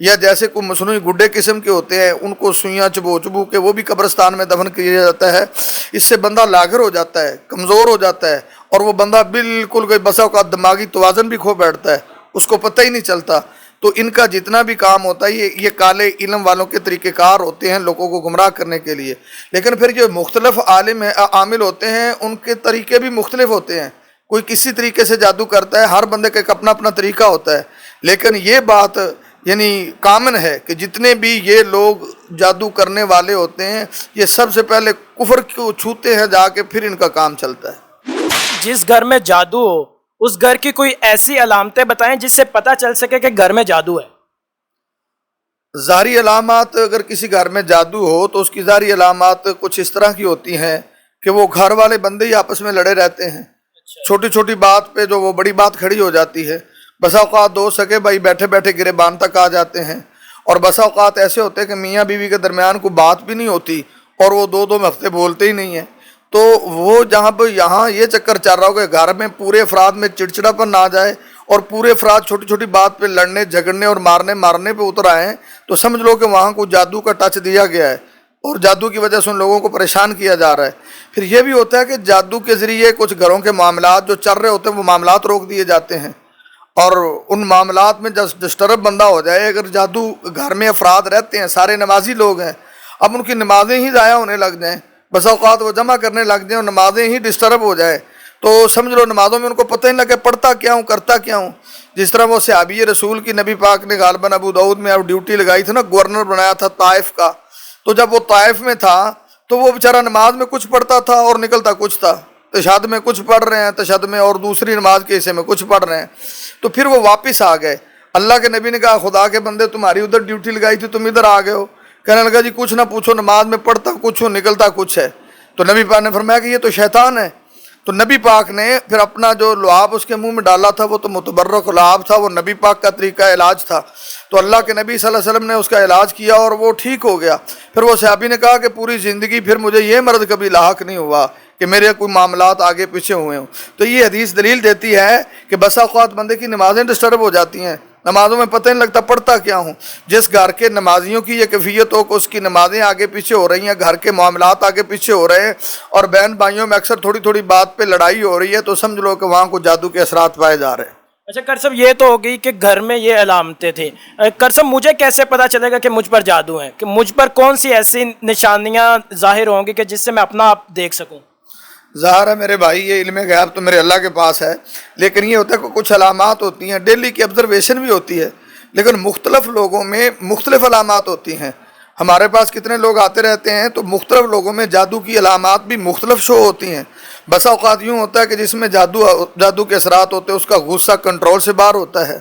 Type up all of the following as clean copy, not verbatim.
یا جیسے کوئی مصنوعی گڈے قسم کے ہوتے ہیں ان کو سوئیاں چبو چبو کے وہ بھی قبرستان میں دفن کیا جاتا ہے. اس سے بندہ لاغر ہو جاتا ہے, کمزور ہو جاتا ہے, اور وہ بندہ بالکل کوئی بسا اوقات دماغی توازن بھی کھو بیٹھتا ہے, اس کو پتہ ہی نہیں چلتا. تو ان کا جتنا بھی کام ہوتا ہے یہ کالے علم والوں کے طریقہ کار ہوتے ہیں لوگوں کو گمراہ کرنے کے لیے. لیکن پھر جو مختلف عامل ہوتے ہیں ان کے طریقے بھی مختلف ہوتے ہیں. کوئی کسی طریقے سے جادو کرتا ہے, ہر بندے کا ایک اپنا اپنا طریقہ ہوتا ہے. لیکن یہ بات یعنی کامن ہے کہ جتنے بھی یہ لوگ جادو کرنے والے ہوتے ہیں یہ سب سے پہلے کفر کو چھوتے ہیں جا کے, پھر ان کا کام چلتا ہے. جس گھر میں جادو ہو اس گھر کی کوئی ایسی علامتیں بتائیں جس سے پتہ چل سکے کہ گھر میں جادو ہے. ظاہری علامات, اگر کسی گھر میں جادو ہو تو اس کی ظاہری علامات کچھ اس طرح کی ہوتی ہیں کہ وہ گھر والے بندے ہی آپس میں لڑے رہتے ہیں. چھوٹی چھوٹی بات پہ جو وہ بڑی بات کھڑی ہو جاتی ہے. بسا اوقات دو سکے بھائی بیٹھے بیٹھے گریبان تک آ جاتے ہیں, اور بسا اوقات ایسے ہوتے ہیں کہ میاں بیوی کے درمیان کوئی بات بھی نہیں ہوتی اور وہ دو ہفتے بولتے ہی نہیں ہیں. تو وہ جہاں پہ یہاں یہ چکر چل رہا ہو کہ گھر میں پورے افراد میں چڑچڑا پر نہ آ جائے اور پورے افراد چھوٹی چھوٹی بات پہ لڑنے جھگڑنے اور مارنے پہ اتر آئے ہیں, تو سمجھ لو کہ وہاں کو جادو کا ٹچ دیا گیا ہے اور جادو کی وجہ سے ان لوگوں کو پریشان کیا جا رہا ہے. پھر یہ بھی ہوتا ہے کہ جادو کے ذریعے کچھ گھروں کے معاملات جو چل رہے ہوتے ہیں وہ معاملات روک دیے جاتے ہیں, اور ان معاملات میں جب ڈسٹرب بندہ ہو جائے, اگر جادو گھر میں افراد رہتے ہیں سارے نمازی لوگ ہیں, اب ان کی نمازیں ہی ضائع ہونے لگ جائیں, بس اوقات وہ جمع کرنے لگ جائیں اور نمازیں ہی ڈسٹرب ہو جائے, تو سمجھ لو نمازوں میں ان کو پتہ ہی نہیں لگے پڑھتا کیا ہوں کرتا کیا ہوں. جس طرح وہ صحابی رسول کی نبی پاک نے غالباً ابو داؤد میں اب ڈیوٹی لگائی تھی نا, گورنر بنایا تھا طائف کا, تو جب وہ طائف میں تھا تو وہ بیچارہ نماز میں کچھ پڑھتا تھا اور نکلتا کچھ تھا. تشہد میں کچھ پڑھ رہے ہیں تشہد میں, اور دوسری نماز کے حصے میں کچھ پڑھ رہے ہیں. تو پھر وہ واپس آ گئے. اللہ کے نبی نے کہا خدا کے بندے تمہاری ادھر ڈیوٹی لگائی تھی تم ادھر آ گئے ہو. کہنے لگا جی کچھ نہ پوچھو, نماز میں پڑھتا کچھ ہوں نکلتا کچھ ہے. تو نبی پاک نے فرمایا کہ یہ تو شیطان ہے. تو نبی پاک نے پھر اپنا جو لعاب اس کے منہ میں ڈالا تھا وہ تو متبرک لعاب تھا, وہ نبی پاک کا طریقہ علاج تھا. تو اللہ کے نبی صلی اللہ علیہ وسلم نے اس کا علاج کیا اور وہ ٹھیک ہو گیا. پھر وہ صحابی نے کہا کہ پوری زندگی پھر مجھے یہ مرض کبھی لاحق نہیں ہوا کہ میرے کوئی معاملات آگے پیچھے ہوئے ہوں. تو یہ حدیث دلیل دیتی ہے کہ بسا اوقات بندے کی نمازیں ڈسٹرب ہو جاتی ہیں, نمازوں میں پتہ نہیں لگتا پڑھتا کیا ہوں. جس گھر کے نمازیوں کی یہ کیفیت ہو کہ اس کی نمازیں آگے پیچھے ہو رہی ہیں, گھر کے معاملات آگے پیچھے ہو رہے ہیں, اور بہن بھائیوں میں اکثر تھوڑی تھوڑی بات پہ لڑائی ہو رہی ہے, تو سمجھ لو کہ وہاں کو جادو کے اثرات پائے جا رہے ہیں. اچھا کر صاحب, یہ تو ہو گئی کہ گھر میں یہ علامتیں تھیں. کر صاحب مجھے کیسے پتا چلے گا کہ مجھ پر جادو ہے, کہ مجھ پر کون سی ایسی نشانیاں ظاہر ہوں گی کہ جس سے میں اپنا آپ دیکھ سکوں؟ ظاہر ہے میرے بھائی, یہ علم غیب تو میرے اللہ کے پاس ہے, لیکن یہ ہوتا ہے کہ کچھ علامات ہوتی ہیں, ڈیلی کی آبزرویشن بھی ہوتی ہے, لیکن مختلف لوگوں میں مختلف علامات ہوتی ہیں. ہمارے پاس کتنے لوگ آتے رہتے ہیں, تو مختلف لوگوں میں جادو کی علامات بھی مختلف شو ہوتی ہیں. بسا اوقات یوں ہوتا ہے کہ جس میں جادو کے اثرات ہوتے ہیں اس کا غصہ کنٹرول سے باہر ہوتا ہے,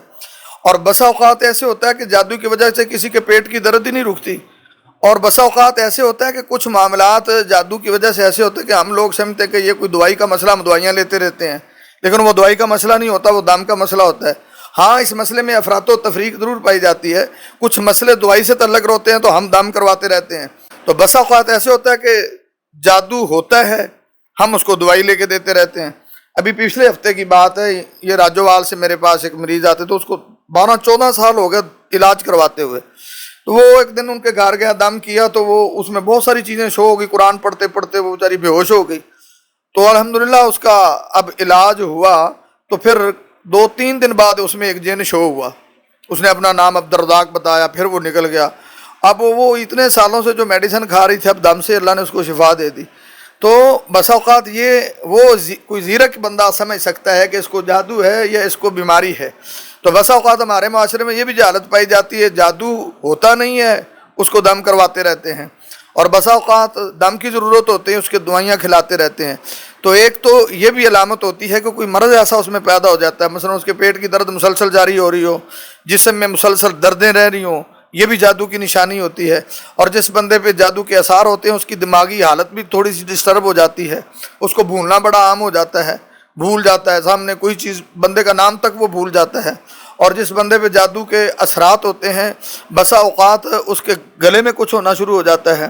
اور بسا اوقات ایسے ہوتا ہے کہ جادو کی وجہ سے کسی کے پیٹ کی درد ہی نہیں رکتی, اور بسا اوقات ایسے ہوتا ہے کہ کچھ معاملات جادو کی وجہ سے ایسے ہوتے ہیں کہ ہم لوگ سمجھتے ہیں کہ یہ کوئی دوائی کا مسئلہ, ہم دوائیاں لیتے رہتے ہیں, لیکن وہ دوائی کا مسئلہ نہیں ہوتا, وہ دم کا مسئلہ ہوتا ہے. ہاں اس مسئلے میں افراط و تفریق ضرور پائی جاتی ہے, کچھ مسئلے دوائی سے تعلق ہوتے ہیں تو ہم دم کرواتے رہتے ہیں. تو بسا اوقات ایسے ہوتا ہے کہ جادو ہوتا ہے, ہم اس کو دوائی لے کے دیتے رہتے ہیں. ابھی پچھلے ہفتے کی بات ہے, یہ راجوال سے میرے پاس ایک مریض آتے تو اس کو 12-14 سال ہو گئے علاج کرواتے ہوئے. تو وہ ایک دن ان کے گھر گیا, دم کیا, تو وہ اس میں بہت ساری چیزیں شو ہو گئی, قرآن پڑھتے پڑھتے وہ بیچاری بے ہوش ہو گئی. تو الحمدللہ اس کا اب علاج ہوا, تو پھر 2-3 دن بعد اس میں ایک جن شو ہوا. اس نے اپنا نام عبدالرزاق بتایا, پھر وہ نکل گیا. اب وہ اتنے سالوں سے جو میڈیسن کھا رہی تھی, اب دم سے اللہ نے اس کو شفا دے دی. تو بسا اوقات یہ وہ کوئی زیرک بندہ سمجھ سکتا ہے کہ اس کو جادو ہے یا اس کو بیماری ہے. تو بسا اوقات ہمارے معاشرے میں یہ بھی جہالت پائی جاتی ہے, جادو ہوتا نہیں ہے, اس کو دم کرواتے رہتے ہیں, اور بسا اوقات دم کی ضرورت ہوتی ہے اس کے دوائیاں کھلاتے رہتے ہیں. تو ایک تو یہ بھی علامت ہوتی ہے کہ کوئی مرض ایسا اس میں پیدا ہو جاتا ہے, مثلا اس کے پیٹ کی درد مسلسل جاری ہو رہی ہو, جسم میں مسلسل دردیں رہ رہی ہوں, یہ بھی جادو کی نشانی ہوتی ہے. اور جس بندے پہ جادو کے اثار ہوتے ہیں اس کی دماغی حالت بھی تھوڑی سی ڈسٹرب ہو جاتی ہے, اس کو بھولنا بڑا عام ہو جاتا ہے, بھول جاتا ہے سامنے کوئی چیز, بندے کا نام تک وہ بھول جاتا ہے. اور جس بندے پہ جادو کے اثرات ہوتے ہیں بسا اوقات اس کے گلے میں کچھ ہونا شروع ہو جاتا ہے,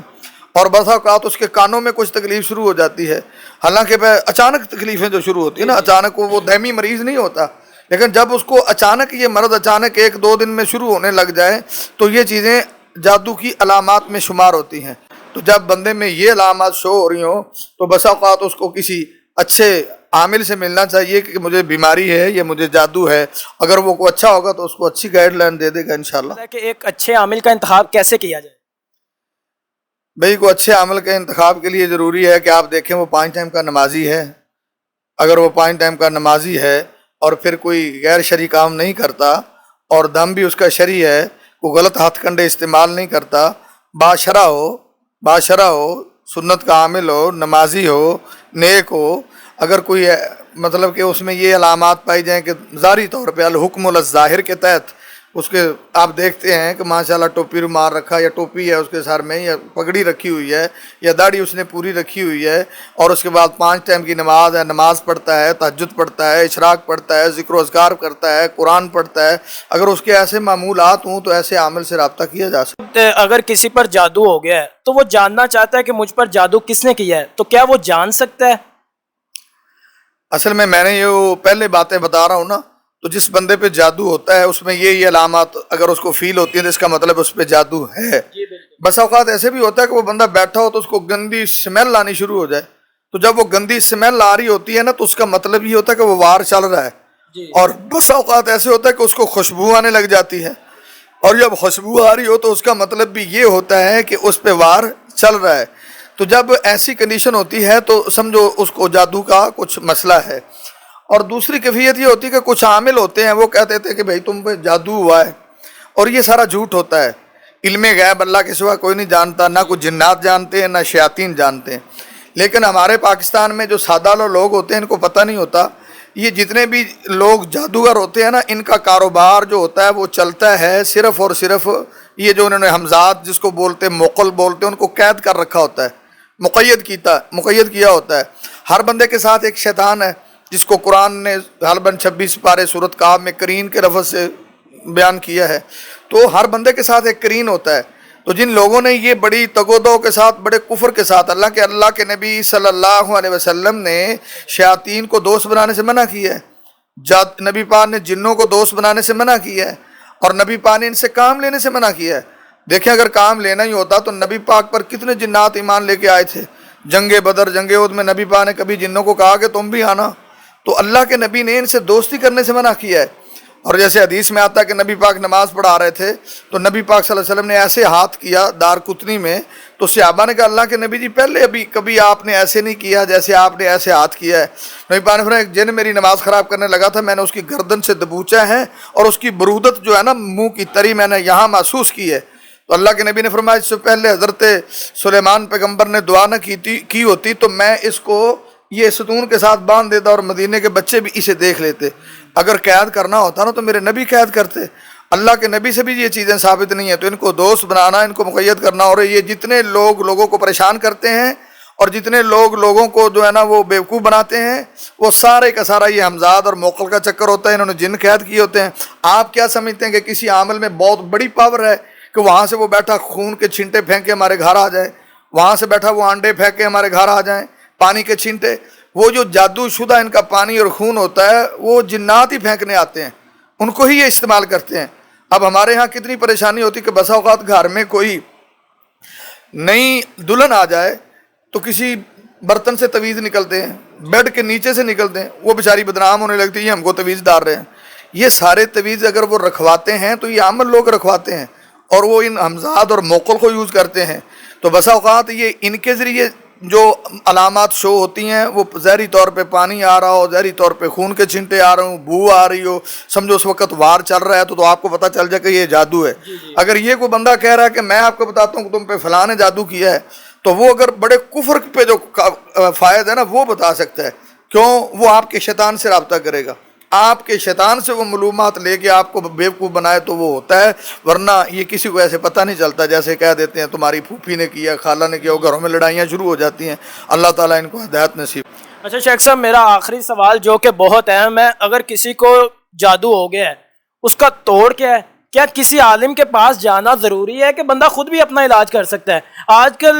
اور بسا اوقات اس کے کانوں میں کچھ تکلیف شروع ہو جاتی ہے. حالانکہ اچانک تکلیفیں جو شروع ہوتی ہیں نا, اچانک وہ دائمی مریض نہیں ہوتا, لیکن جب اس کو اچانک یہ مرض اچانک 1-2 دن میں شروع ہونے لگ جائے تو یہ چیزیں جادو کی علامات میں شمار ہوتی ہیں۔ تو جب بندے میں یہ علامات شو ہو رہی ہوں تو بسا اوقات اس کو کسی اچھے عامل سے ملنا چاہیے کہ مجھے بیماری ہے، یہ مجھے جادو ہے۔ اگر وہ کو اچھا ہوگا تو اس کو اچھی گائیڈ لائن دے دے گا انشاءاللہ۔ کہ ایک اچھے عامل کا انتخاب کیسے کیا جائے؟ بھئی کو اچھے عمل کے انتخاب کے لیے ضروری ہے کہ آپ دیکھیں وہ 5 ٹائم کا نمازی ہے۔ اگر وہ 5 ٹائم کا نمازی ہے اور پھر کوئی غیر شرعی کام نہیں کرتا اور دم بھی اس کا شرعی ہے، وہ غلط ہاتھ کنڈے استعمال نہیں کرتا، باشرہ ہو، سنت کا عامل ہو، نمازی ہو، نیک ہو، اگر کوئی مطلب کہ اس میں یہ علامات پائی جائیں کہ ظاہری طور پہ الحکم الظاہر کے تحت اس کے آپ دیکھتے ہیں کہ ماشاءاللہ ٹوپی رومال رکھا یا ٹوپی ہے اس کے سر میں یا پگڑی رکھی ہوئی ہے یا داڑھی اس نے پوری رکھی ہوئی ہے اور اس کے بعد 5 ٹائم کی نماز ہے، نماز پڑھتا ہے، تہجد پڑھتا ہے، اشراق پڑھتا ہے، ذکر و اذکار کرتا ہے، قرآن پڑھتا ہے، اگر اس کے ایسے معمولات ہوں تو ایسے عامل سے رابطہ کیا جا سکتا اگر کسی پر جادو ہو گیا ہے تو وہ جاننا چاہتا ہے کہ مجھ پر جادو کس نے کیا ہے، تو کیا وہ جان سکتا ہے؟ اصل میں نے یہ پہلے باتیں بتا رہا ہوں نا، تو جس بندے پہ جادو ہوتا ہے اس میں یہ علامات اگر اس کو فیل ہوتی ہیں تو اس کا مطلب اس پہ جادو ہے۔ بس اوقات ایسے بھی ہوتا ہے کہ وہ بندہ بیٹھا ہو تو اس کو گندی سمیل آنی شروع ہو جائے، تو جب وہ گندی سمیل آ رہی ہوتی ہے نا تو اس کا مطلب یہ ہوتا ہے کہ وہ وار چل رہا ہے، اور بس اوقات ایسے ہوتا ہے کہ اس کو خوشبو آنے لگ جاتی ہے، اور جب خوشبو آ رہی ہو تو اس کا مطلب بھی یہ ہوتا ہے کہ اس پہ وار چل رہا ہے۔ تو جب ایسی کنڈیشن ہوتی ہے تو سمجھو اس کو جادو کا کچھ مسئلہ ہے۔ اور دوسری کیفیت یہ ہوتی ہے کہ کچھ عامل ہوتے ہیں وہ کہتے تھے کہ بھائی تم پہ جادو ہوا ہے، اور یہ سارا جھوٹ ہوتا ہے۔ علم غیب اللہ کے سوا کوئی نہیں جانتا، نہ کچھ جنات جانتے ہیں نہ شیاطین جانتے ہیں۔ لیکن ہمارے پاکستان میں جو سادہ لوگ ہوتے ہیں ان کو پتہ نہیں ہوتا، یہ جتنے بھی لوگ جادوگر ہوتے ہیں نا ان کا کاروبار جو ہوتا ہے وہ چلتا ہے صرف اور صرف یہ جو انہوں نے حمزات جس کو بولتے موقل بولتے ہیں ان کو قید کر رکھا ہوتا ہے، مقید کیا ہوتا ہے۔ ہر بندے کے ساتھ ایک شیطان ہے جس کو قرآن نے غالباً 26 پارے سورۃ کہف میں کرین کے لفظ سے بیان کیا ہے۔ تو ہر بندے کے ساتھ ایک کرین ہوتا ہے۔ تو جن لوگوں نے یہ بڑی تگودو کے ساتھ بڑے کفر کے ساتھ اللہ کے نبی صلی اللہ علیہ وسلم نے شیاطین کو دوست بنانے سے منع کیا ہے، نبی پاک نے جنوں کو دوست بنانے سے منع کیا ہے، اور نبی پاک نے ان سے کام لینے سے منع کیا ہے۔ دیکھیں اگر کام لینا ہی ہوتا تو نبی پاک پر کتنے جنات ایمان لے کے آئے تھے۔ جنگ بدر جنگ احد میں نبی پاک نے کبھی جنوں کو کہا کہ تم بھی آنا؟ تو اللہ کے نبی نے ان سے دوستی کرنے سے منع کیا ہے۔ اور جیسے حدیث میں آتا ہے کہ نبی پاک نماز پڑھا رہے تھے تو نبی پاک صلی اللہ علیہ وسلم نے ایسے ہاتھ کیا دار کتنی میں، تو صحابہ نے کہا اللہ کے نبی جی پہلے ابھی کبھی آپ نے ایسے نہیں کیا جیسے آپ نے ایسے ہاتھ کیا ہے۔ نبی پاک نے فرمایا ایک جن میری نماز خراب کرنے لگا تھا، میں نے اس کی گردن سے دبوچا ہے اور اس کی برودت جو ہے نا منہ کی تری میں نے یہاں محسوس کی ہے۔ تو اللہ کے نبی نے فرمایا اس سے پہلے حضرت سلیمان پیغمبر نے دعا نہ کی ہوتی تو میں اس کو یہ ستون کے ساتھ باندھ دیتا اور مدینے کے بچے بھی اسے دیکھ لیتے۔ اگر قید کرنا ہوتا نا تو میرے نبی قید کرتے۔ اللہ کے نبی سے بھی یہ چیزیں ثابت نہیں ہیں، تو ان کو دوست بنانا، ان کو مقید کرنا، اور یہ جتنے لوگوں کو پریشان کرتے ہیں اور جتنے لوگوں کو جو ہے نا وہ بیوقوف بناتے ہیں، وہ سارے کا سارا یہ حمزاد اور موقل کا چکر ہوتا ہے۔ انہوں نے جن قید کیے ہوتے ہیں۔ آپ کیا سمجھتے ہیں کہ کسی عامل میں بہت بڑی پاور ہے کہ وہاں سے وہ بیٹھا خون کے چھینٹے پھینک کے ہمارے گھر آ جائے، وہاں سے بیٹھا وہ انڈے پھینک کے ہمارے گھر آ جائیں، پانی کے چھینٹے؟ وہ جو جادو شدہ ان کا پانی اور خون ہوتا ہے وہ جنات ہی پھینکنے آتے ہیں، ان کو ہی یہ استعمال کرتے ہیں۔ اب ہمارے ہاں کتنی پریشانی ہوتی کہ بسا اوقات گھر میں کوئی نئی دلہن آ جائے تو کسی برتن سے تویز نکلتے ہیں، بیڈ کے نیچے سے نکلتے ہیں، وہ بیچاری بدنام ہونے لگتی ہے یہ ہم کو تویز ڈال رہے ہیں۔ یہ سارے تویز اگر وہ رکھواتے ہیں تو یہ عامل لوگ رکھواتے ہیں اور وہ ان حمزات اور موقل کو یوز کرتے ہیں۔ تو بسا اوقات یہ ان کے ذریعے جو علامات شو ہوتی ہیں وہ ظاہری طور پہ پانی آ رہا ہو، ظاہری طور پہ خون کے چھینٹے آ رہے ہوں، بو آ رہی ہو، سمجھو اس وقت وار چل رہا ہے تو آپ کو پتہ چل جائے کہ یہ جادو ہے۔ اگر یہ کوئی بندہ کہہ رہا ہے کہ میں آپ کو بتاتا ہوں کہ تم پہ فلاں نے جادو کیا ہے، تو وہ اگر بڑے کفر پہ جو فائد ہے نا وہ بتا سکتا ہے، کیوں؟ وہ آپ کے شیطان سے رابطہ کرے گا، آپ کے شیطان سے وہ معلومات لے کے آپ کو بیوقوف بنائے تو وہ ہوتا ہے، ورنہ یہ کسی کو ایسے پتہ نہیں چلتا جیسے کہہ دیتے ہیں تمہاری پھوپھی نے کیا، خالہ نے کیا، وہ گھروں میں لڑائیاں شروع ہو جاتی ہیں۔ اللہ تعالیٰ ان کو ہدایت نصیب۔ اچھا شیخ صاحب، میرا آخری سوال جو کہ بہت اہم ہے، اگر کسی کو جادو ہو گیا ہے اس کا توڑ کیا ہے؟ کیا کسی عالم کے پاس جانا ضروری ہے کہ بندہ خود بھی اپنا علاج کر سکتا ہے؟ آج کل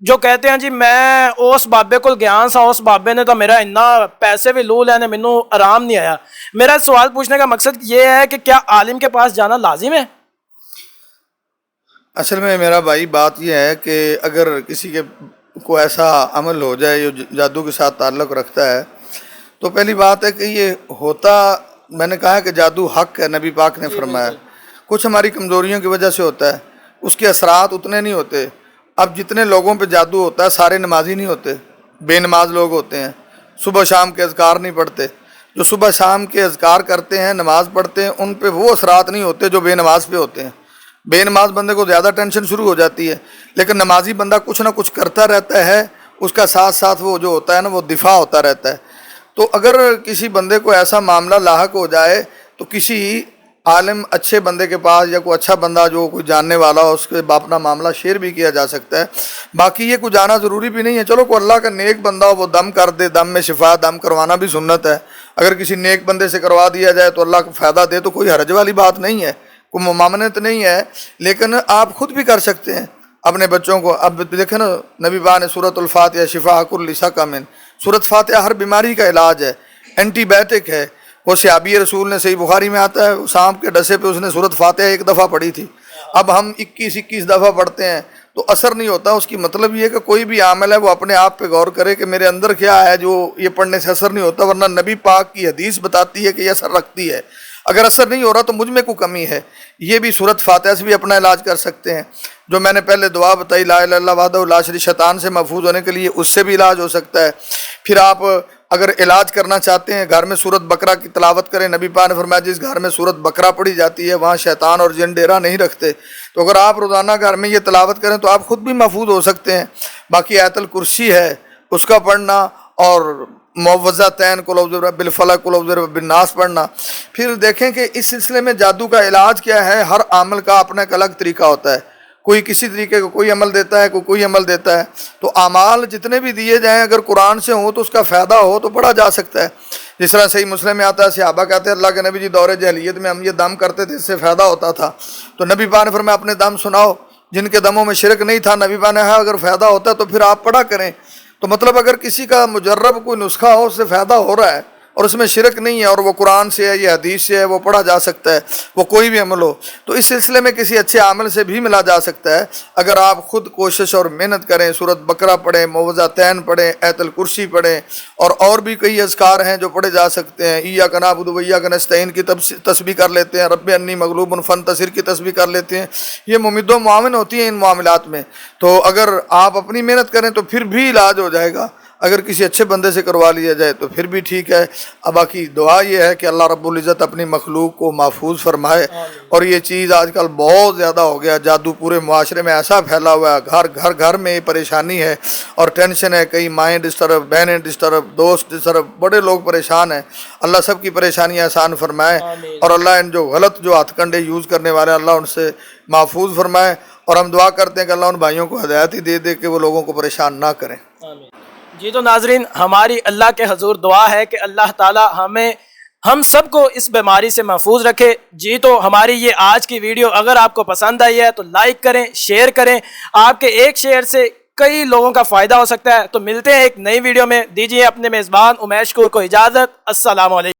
جو کہتے ہیں جی میں اس بابے کو گیا سا, اس بابے نے تو میرا اتنا پیسے بھی لو لینے مینوں آرام نہیں آیا. میرا سوال پوچھنے کا مقصد یہ ہے کہ کیا عالم کے پاس جانا لازم ہے؟ اصل میں میرا بھائی بات یہ ہے کہ اگر کسی کے کو ایسا عمل ہو جائے جو جادو کے ساتھ تعلق رکھتا ہے, تو پہلی بات ہے کہ یہ ہوتا, میں نے کہا کہ جادو حق ہے, نبی پاک نے فرمایا. کچھ ہماری کمزوریوں کی وجہ سے ہوتا ہے, اس کے اثرات اتنے نہیں ہوتے. اب جتنے لوگوں پہ جادو ہوتا ہے سارے نمازی نہیں ہوتے, بے نماز لوگ ہوتے ہیں, صبح شام کے اذکار نہیں پڑھتے. جو صبح شام کے اذکار کرتے ہیں, نماز پڑھتے ہیں, ان پہ وہ اثرات نہیں ہوتے جو بے نماز پہ ہوتے ہیں. بے نماز بندے کو زیادہ ٹینشن شروع ہو جاتی ہے, لیکن نمازی بندہ کچھ نہ کچھ کرتا رہتا ہے, اس کا ساتھ ساتھ وہ جو ہوتا ہے نا وہ دفاع ہوتا رہتا ہے. تو اگر کسی بندے کو ایسا معاملہ لاحق ہو جائے تو کسی عالم اچھے بندے کے پاس یا کوئی اچھا بندہ جو کوئی جاننے والا ہو اس کے اپنا معاملہ شیئر بھی کیا جا سکتا ہے. باقی یہ کوئی جانا ضروری بھی نہیں ہے. چلو کوئی اللہ کا نیک بندہ ہو وہ دم کر دے, دم میں شفا, دم کروانا بھی سنت ہے. اگر کسی نیک بندے سے کروا دیا جائے تو اللہ کو فائدہ دے تو کوئی حرج والی بات نہیں ہے, کوئی ممانعت نہیں ہے. لیکن آپ خود بھی کر سکتے ہیں اپنے بچوں کو. اب دیکھیں نا, نبی پاک نے سورۃ الفاتحہ شفاء کل سقم, سورۃ فاتحہ ہر بیماری کا علاج ہے, اینٹی بائیوٹک ہے. وہ صحابی رسول نے, صحیح بخاری میں آتا ہے, سانپ کے ڈسے پہ اس نے سورۃ فاتحہ ایک دفعہ پڑھی تھی. اب ہم 21 دفعہ پڑھتے ہیں تو اثر نہیں ہوتا. اس کی مطلب یہ ہے کہ کوئی بھی عامل ہے وہ اپنے آپ پہ غور کرے کہ میرے اندر کیا ہے جو یہ پڑھنے سے اثر نہیں ہوتا, ورنہ نبی پاک کی حدیث بتاتی ہے کہ یہ اثر رکھتی ہے. اگر اثر نہیں ہو رہا تو مجھ میں کوئی کمی ہے. یہ بھی سورۃ فاتحہ سے بھی اپنا علاج کر سکتے ہیں. جو میں نے پہلے دعا بتائی لا الہ الا اللہ وحدہ لا شریک, شیطان سے محفوظ ہونے کے لیے, اس سے بھی علاج ہو سکتا ہے. پھر آپ اگر علاج کرنا چاہتے ہیں گھر میں سورۃ بقرہ کی تلاوت کریں. نبی پاک نے فرمایا جس گھر میں سورۃ بقرہ پڑھی جاتی ہے وہاں شیطان اور جن ڈیرا نہیں رکھتے. تو اگر آپ روزانہ گھر میں یہ تلاوت کریں تو آپ خود بھی محفوظ ہو سکتے ہیں. باقی آیت الکرسی ہے اس کا پڑھنا, اور معوذتین قل اعوذ برب الفلق قل اعوذ برب الناس پڑھنا. پھر دیکھیں کہ اس سلسلے میں جادو کا علاج کیا ہے. ہر عامل کا اپنا ایک الگ طریقہ ہوتا ہے. کوئی کسی طریقے کا کوئی عمل دیتا ہے, کوئی عمل دیتا ہے. تو اعمال جتنے بھی دیے جائیں اگر قرآن سے ہوں تو اس کا فائدہ ہو تو پڑھا جا سکتا ہے. جس طرح صحیح مسلم میں آتا ہے, صحابہ کہتے ہیں اللہ کے نبی جی دور جاہلیت میں ہم یہ دم کرتے تھے, اس سے فائدہ ہوتا تھا. تو نبی پاک نے فرمایا اپنے دم سناؤ. جن کے دموں میں شرک نہیں تھا, نبی پاک نے کہا اگر فائدہ ہوتا ہے تو پھر آپ پڑھا کریں. تو مطلب اگر کسی کا مجرب کوئی نسخہ ہو, اس سے فائدہ ہو رہا ہے اور اس میں شرک نہیں ہے اور وہ قرآن سے ہے یا حدیث سے ہے, وہ پڑھا جا سکتا ہے, وہ کوئی بھی عمل ہو. تو اس سلسلے میں کسی اچھے عامل سے بھی ملا جا سکتا ہے اگر آپ خود کوشش اور محنت کریں. سورۃ بقرہ پڑھیں, معوذتین پڑھیں, آیت الکرسی پڑھیں, اور بھی کئی اذکار ہیں جو پڑھے جا سکتے ہیں. ایاک نعبد و ایاک نستعین کی تسبیح کر لیتے ہیں, رب انی مغلوب فانتصر کی تسبیح کر لیتے ہیں. یہ ممد و معاون ہوتی ہیں ان معاملات میں. تو اگر آپ اپنی محنت کریں تو پھر بھی علاج ہو جائے گا. اگر کسی اچھے بندے سے کروا لیا جائے تو پھر بھی ٹھیک ہے. اب باقی دعا یہ ہے کہ اللہ رب العزت اپنی مخلوق کو محفوظ فرمائے. اور یہ چیز آج کل بہت زیادہ ہو گیا, جادو پورے معاشرے میں ایسا پھیلا ہوا ہے, گھر میں پریشانی ہے اور ٹینشن ہے. کئی مائیں ڈسٹرب, بہنیں ڈسٹرب, دوست ڈسٹرب, بڑے لوگ پریشان ہیں. اللہ سب کی پریشانیاں آسان فرمائے, اور اللہ ان جو غلط جو ہتھ کنڈے یوز کرنے والے ہیں اللہ ان سے محفوظ فرمائے. اور ہم دعا کرتے ہیں کہ اللہ ان بھائیوں کو ہدایت ہی دے دے کہ وہ لوگوں کو پریشان نہ کریں. جی تو ناظرین, ہماری اللہ کے حضور دعا ہے کہ اللہ تعالی ہم سب کو اس بیماری سے محفوظ رکھے. جی تو ہماری یہ آج کی ویڈیو اگر آپ کو پسند آئی ہے تو لائک کریں, شیئر کریں. آپ کے ایک شیئر سے کئی لوگوں کا فائدہ ہو سکتا ہے. تو ملتے ہیں ایک نئی ویڈیو میں. دیجیے اپنے میزبان امیر شکور کو اجازت. السلام علیکم.